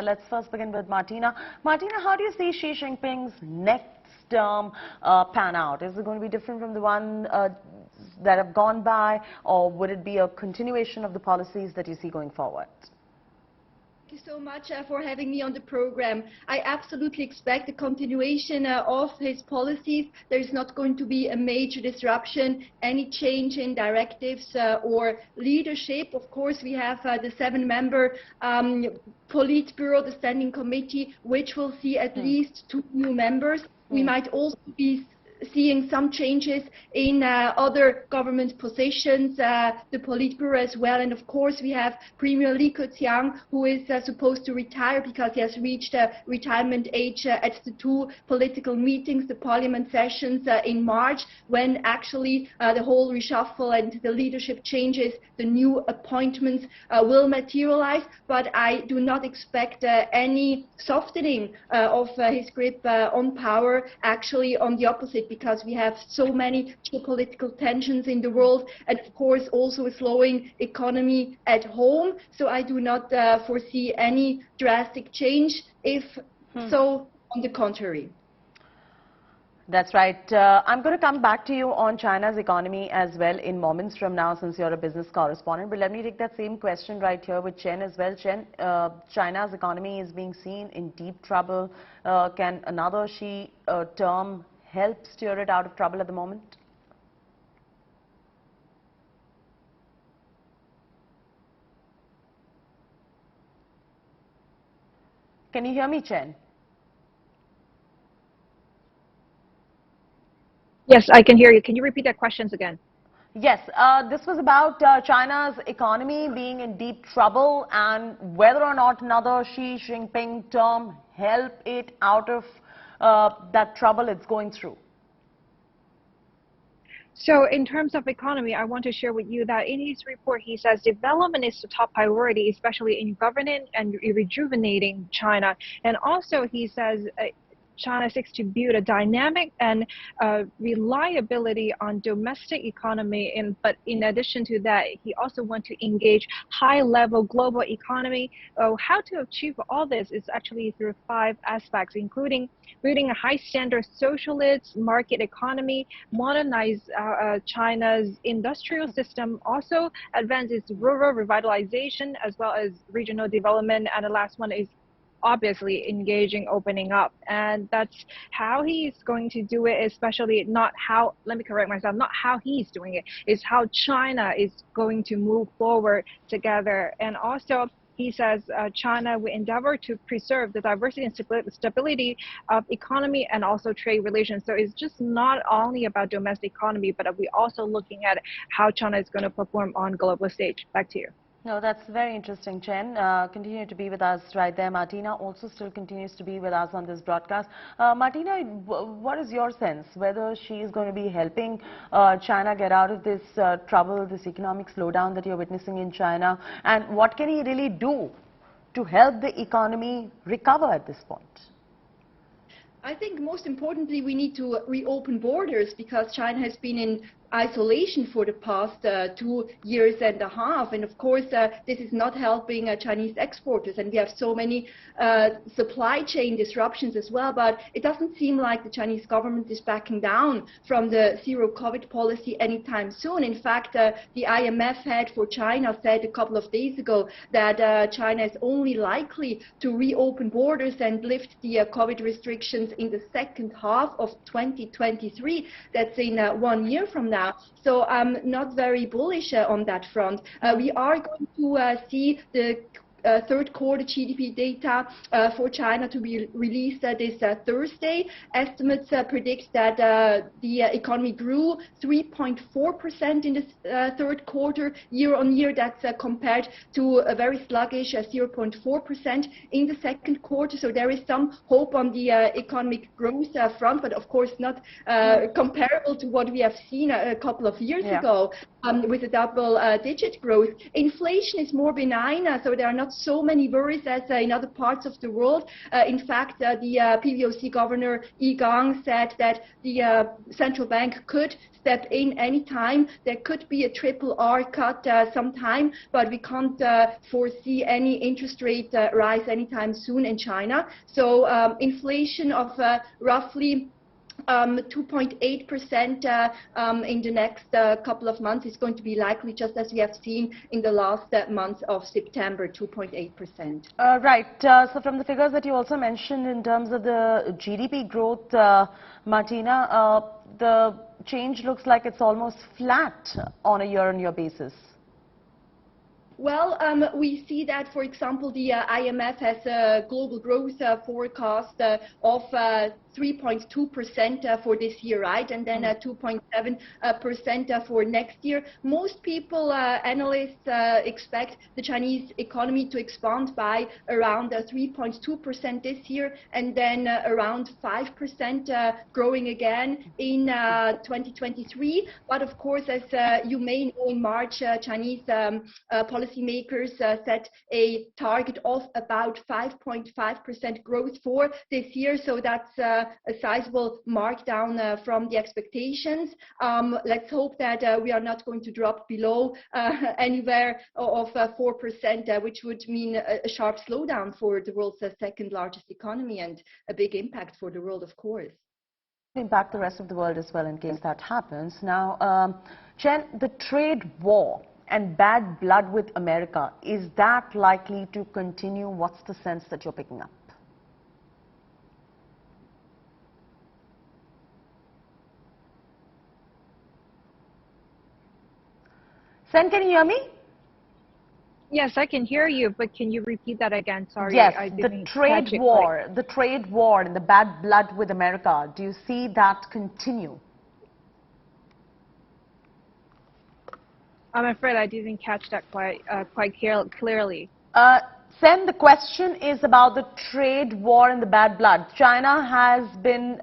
Let's first begin with Martina. Martina, how do you see Xi Jinping's next term pan out? Is it going to be different from the one that have gone by, or would it be a continuation of the policies that you see going forward? Thank you so much for having me on the program. I absolutely expect a continuation of his policies. There is not going to be a major disruption, any change in directives or leadership. Of course, we have the 7-member Politburo, the Standing Committee, which will see at least 2 new members. We might also be seeing some changes in other government positions, the Politburo as well. And of course, we have Premier Li Keqiang, who is supposed to retire because he has reached retirement age at the 2 political meetings, the parliament sessions in March, when actually the whole reshuffle and the leadership changes, the new appointments will materialize. But I do not expect any softening of his grip on power, actually on the opposite, because we have so many geopolitical tensions in the world, and of course also a slowing economy at home. So I do not foresee any drastic change, if so, on the contrary. That's right. I'm going to come back to you on China's economy as well in moments from now, since you're a business correspondent. But let me take that same question right here with Chen as well. Chen, China's economy is being seen in deep trouble. Can another Xi term help steer it out of trouble at the moment? Can you hear me, Chen? Yes, I can hear you. Can you repeat that question again? Yes, this was about China's economy being in deep trouble and whether or not another Xi Jinping term help it out of that trouble it's going through. So in terms of economy, I want to share with you that in his report, he says development is the top priority, especially in governing and rejuvenating China. And also he says China seeks to build a dynamic and reliability on domestic economy. But in addition to that, he also wants to engage high-level global economy. How to achieve all this is actually through 5 aspects, including building a high-standard socialist market economy, modernize China's industrial system, also advance its rural revitalization as well as regional development. And the last one is obviously engaging opening up, and that's how he's going to do it, especially not how, let me correct myself, not how he's doing it, is how China is going to move forward together. And also he says China will endeavor to preserve the diversity and stability of economy and also trade relations. So it's just not only about domestic economy, but we're also looking at how China is going to perform on global stage. Back to you. No, that's very interesting, Chen. Continue to be with us right there. Martina also still continues to be with us on this broadcast. Martina, what is your sense whether she is going to be helping China get out of this trouble, this economic slowdown that you're witnessing in China, and what can he really do to help the economy recover at this point? I think most importantly, we need to reopen borders, because China has been in isolation for the past 2.5 years. And of course, this is not helping Chinese exporters. And we have so many supply chain disruptions as well. But it doesn't seem like the Chinese government is backing down from the zero COVID policy anytime soon. In fact, the IMF head for China said a couple of days ago that China is only likely to reopen borders and lift the COVID restrictions in the second half of 2023. That's in 1 year from now. So I'm not very bullish on that front. We are going to see the third quarter GDP data for China to be released this Thursday. Estimates predict that the economy grew 3.4% in the third quarter year on year. That's compared to a very sluggish 0.4% in the second quarter. So there is some hope on the economic growth front, but of course not comparable to what we have seen a couple of years ago. with a double-digit growth. Inflation is more benign, so there are not so many worries as in other parts of the world. In fact, the PBOC governor Yi Gang said that the central bank could step in anytime. There could be a triple R cut sometime, but we can't foresee any interest rate rise anytime soon in China. So inflation of roughly 2.8% in the next couple of months is going to be likely, just as we have seen in the last month of September, 2.8%. Right. So from the figures that you also mentioned in terms of the GDP growth, Martina, the change looks like it's almost flat on a year-on-year basis. Well, we see that, for example, the IMF has a global growth forecast of 3.2% for this year, right? And then 2.7% for next year. Most people, analysts, expect the Chinese economy to expand by around 3.2% this year, and then around 5% growing again in 2023. But of course, as you may know, in March, Chinese policymakers set a target of about 5.5% growth for this year. So that's a sizable markdown from the expectations. Let's hope that we are not going to drop below anywhere of 4%, which would mean a sharp slowdown for the world's second largest economy and a big impact for the world, of course. Impact the rest of the world as well in case that happens. Now, Chen, the trade war and bad blood with America, is that likely to continue? What's the sense that you're picking up? Sen, can you hear me? Yes, I can hear you, but can you repeat that again? Sorry, yes, I didn't the trade war, the trade war and the bad blood with America, do you see that continue? I'm afraid I didn't catch that quite clearly. Sen, the question is about the trade war and the bad blood. China has been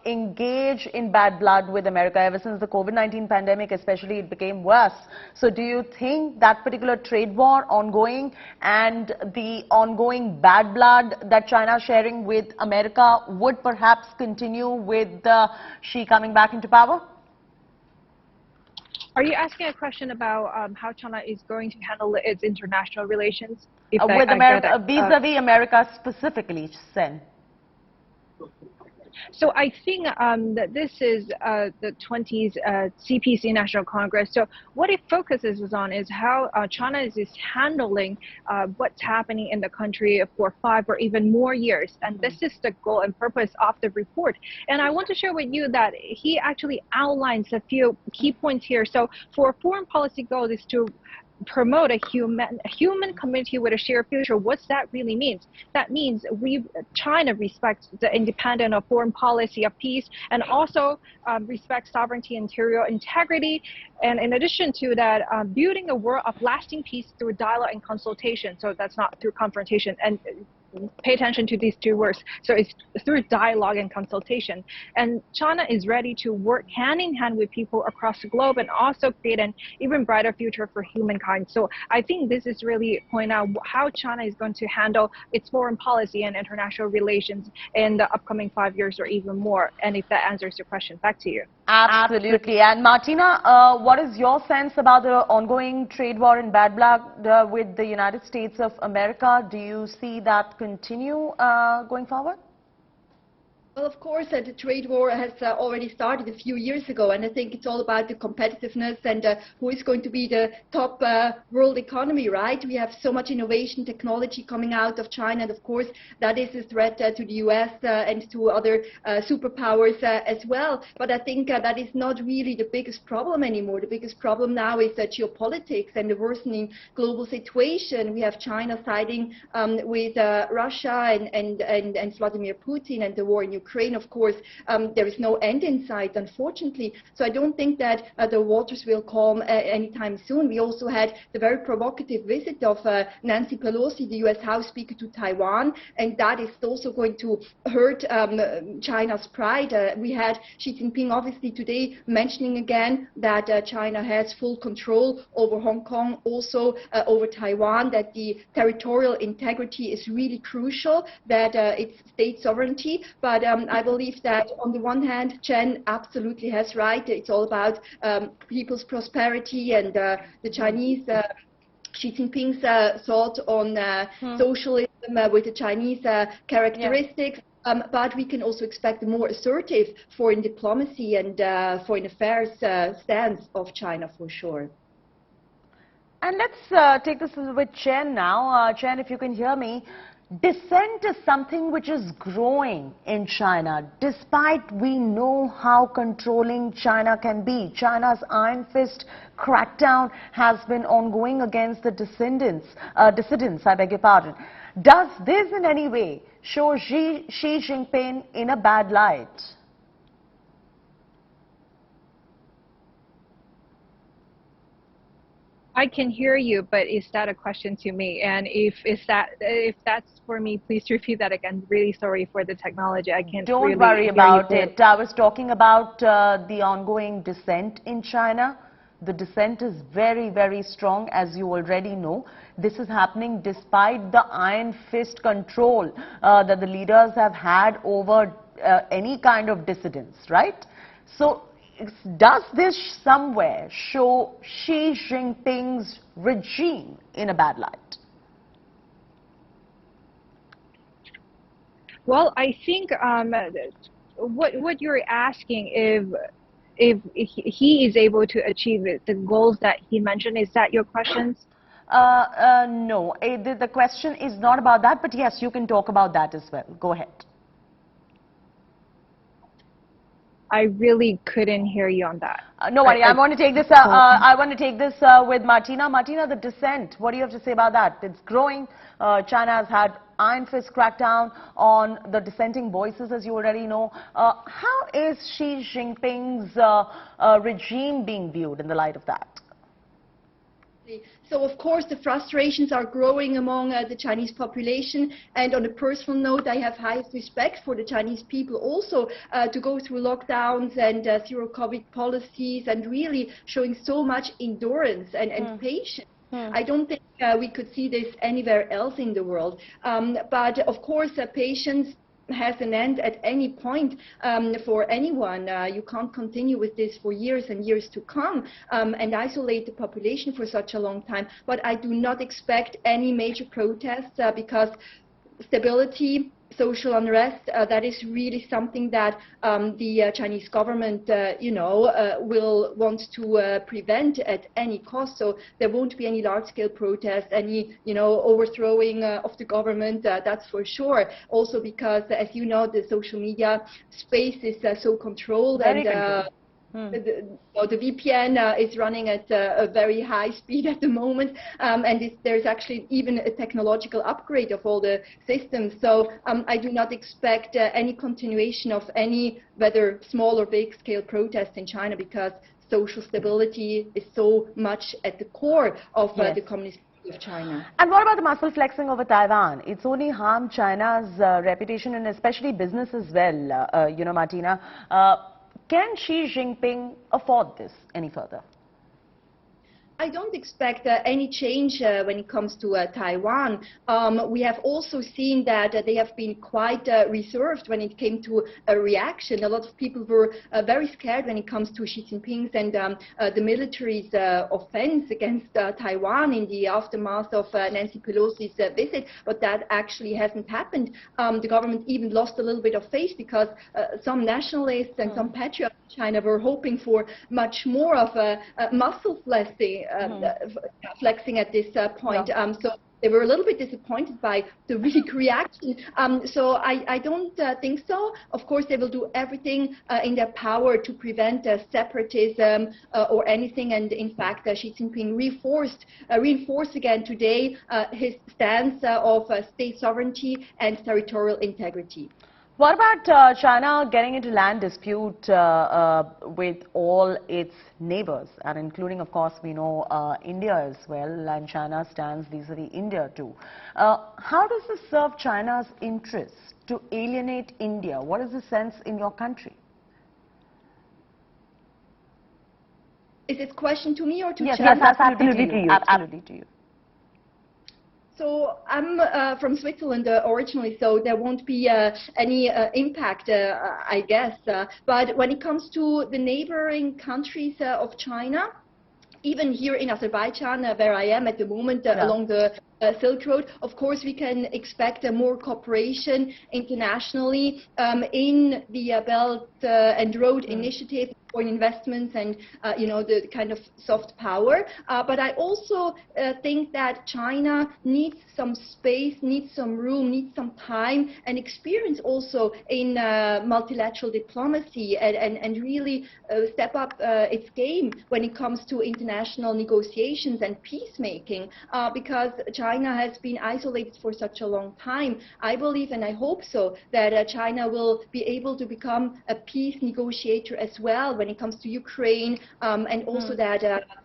engaged in bad blood with America ever since the COVID-19 pandemic, especially it became worse. So do you think that particular trade war ongoing and the ongoing bad blood that China is sharing with America would perhaps continue with Xi coming back into power? Are you asking a question about how China is going to handle its international relations? With America, vis-a-vis America specifically, Sen? So I think that this is the 20th CPC National Congress. So what it focuses on is how China is handling what's happening in the country for 5 or even more years. And this is the goal and purpose of the report. And I want to share with you that he actually outlines a few key points here. So for foreign policy goal is to promote a human community with a shared future. What's that really means? That means China respects the independence of foreign policy of peace and also respects sovereignty and territorial integrity. And in addition to that, building a world of lasting peace through dialogue and consultation. So that's not through confrontation. And pay attention to these two words. So it's through dialogue and consultation. And China is ready to work hand in hand with people across the globe and also create an even brighter future for humankind. So I think this is really pointing out how China is going to handle its foreign policy and international relations in the upcoming 5 years or even more. And if that answers your question, back to you. Absolutely. And Martina, what is your sense about the ongoing trade war and bad blood with the United States of America? Do you see that continue going forward? Well, of course, the trade war has already started a few years ago, and I think it's all about the competitiveness and who is going to be the top world economy, right? We have so much innovation, technology coming out of China, and of course, that is a threat to the US and to other superpowers as well. But I think that is not really the biggest problem anymore. The biggest problem now is geopolitics and the worsening global situation. We have China siding with Russia and Vladimir Putin and the war in Ukraine. Ukraine, of course, there is no end in sight, unfortunately. So I don't think that the waters will calm anytime soon. We also had the very provocative visit of Nancy Pelosi, the U.S. House Speaker, to Taiwan, and that is also going to hurt China's pride. We had Xi Jinping obviously today mentioning again that China has full control over Hong Kong, also over Taiwan, that the territorial integrity is really crucial, that it's state sovereignty. But I believe that on the one hand, Chen absolutely has right. It's all about people's prosperity, and the Chinese Xi Jinping's thought on socialism with the Chinese characteristics. But we can also expect a more assertive foreign diplomacy and foreign affairs stance of China for sure. And let's take this with Chen now. Chen, if you can hear me, dissent is something which is growing in China, despite we know how controlling China can be. China's iron fist crackdown has been ongoing against the dissidents, I beg your pardon. Does this in any way show Xi Jinping in a bad light? I can hear you, but is that a question to me? And if that's for me, please repeat that again. Really sorry for the technology. I can't. Don't really worry hear about you. it. I was talking about the ongoing dissent in China. The dissent is very, very strong, as you already know. This is happening despite the iron fist control that the leaders have had over any kind of dissidents, right? So, does this somewhere show Xi Jinping's regime in a bad light? Well, I think what you're asking, if he is able to achieve the goals that he mentioned, is that your questions? No, the question is not about that, but yes, you can talk about that as well. Go ahead. I really couldn't hear you on that. No worry, I want to take this. I want to take this with Martina. Martina, the dissent. What do you have to say about that? It's growing. China has had iron fist crackdown on the dissenting voices, as you already know. How is Xi Jinping's regime being viewed in the light of that? So, of course, the frustrations are growing among the Chinese population. And on a personal note, I have highest respect for the Chinese people also to go through lockdowns and zero-COVID policies and really showing so much endurance and patience. I don't think we could see this anywhere else in the world. But, of course, patience has an end at any point for anyone. You can't continue with this for years and years to come and isolate the population for such a long time. But I do not expect any major protests because stability, social unrest, that is really something that the Chinese government, will want to prevent at any cost. So there won't be any large-scale protests, any, overthrowing of the government, that's for sure. Also because, as you know, the social media space is so controlled. Very controlled. The VPN is running at a very high speed at the moment, and there's actually even a technological upgrade of all the systems. So I do not expect any continuation of any, whether small or big scale protests in China, because social stability is so much at the core of the Communist Party of China. And what about the muscle flexing over Taiwan? It's only harmed China's reputation and especially business as well, Martina. Can Xi Jinping afford this any further? I don't expect any change when it comes to Taiwan. We have also seen that they have been quite reserved when it came to a reaction. A lot of people were very scared when it comes to Xi Jinping's and the military's offense against Taiwan in the aftermath of Nancy Pelosi's visit, but that actually hasn't happened. The government even lost a little bit of faith because some nationalists and some patriots in China were hoping for much more of a muscle flexing. Flexing at this point. So they were a little bit disappointed by the weak reaction. So I don't think so. Of course, they will do everything in their power to prevent separatism or anything. And in fact, Xi Jinping reinforced again today his stance of state sovereignty and territorial integrity. What about China getting into land dispute with all its neighbors, and including, of course, we know India as well, and China stands vis-a-vis India too. How does this serve China's interests to alienate India? What is the sense in your country? Is this question to me or to Yes, China? yes, absolutely to you. Absolutely to you. So I'm from Switzerland originally, so there won't be any impact, I guess. But when it comes to the neighboring countries of China, even here in Azerbaijan, where I am at the moment, along the Silk Road, of course, we can expect more cooperation internationally in the Belt and Road Initiative for investments and, you know, the kind of soft power. But I also think that China needs some space, needs some room, needs some time and experience also in multilateral diplomacy and really step up its game when it comes to international negotiations and peacemaking, because China has been isolated for such a long time. I believe, and I hope so, that China will be able to become a peace negotiator as well when it comes to Ukraine, and also that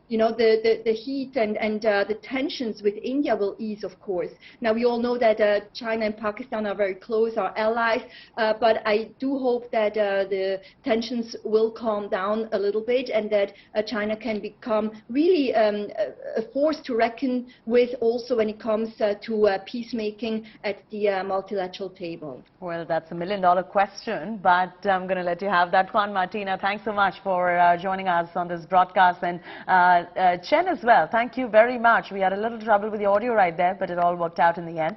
you know, the heat and the tensions with India will ease, of course. Now, we all know that China and Pakistan are very close, are allies, but I do hope that the tensions will calm down a little bit and that China can become really a force to reckon with also when it comes to peacemaking at the multilateral table. Well, that's $1 million question, but I'm going to let you have that one, Martina. Thanks so much for joining us on this broadcast, and Chen as well. Thank you very much. We had a little trouble with the audio right there, but it all worked out in the end.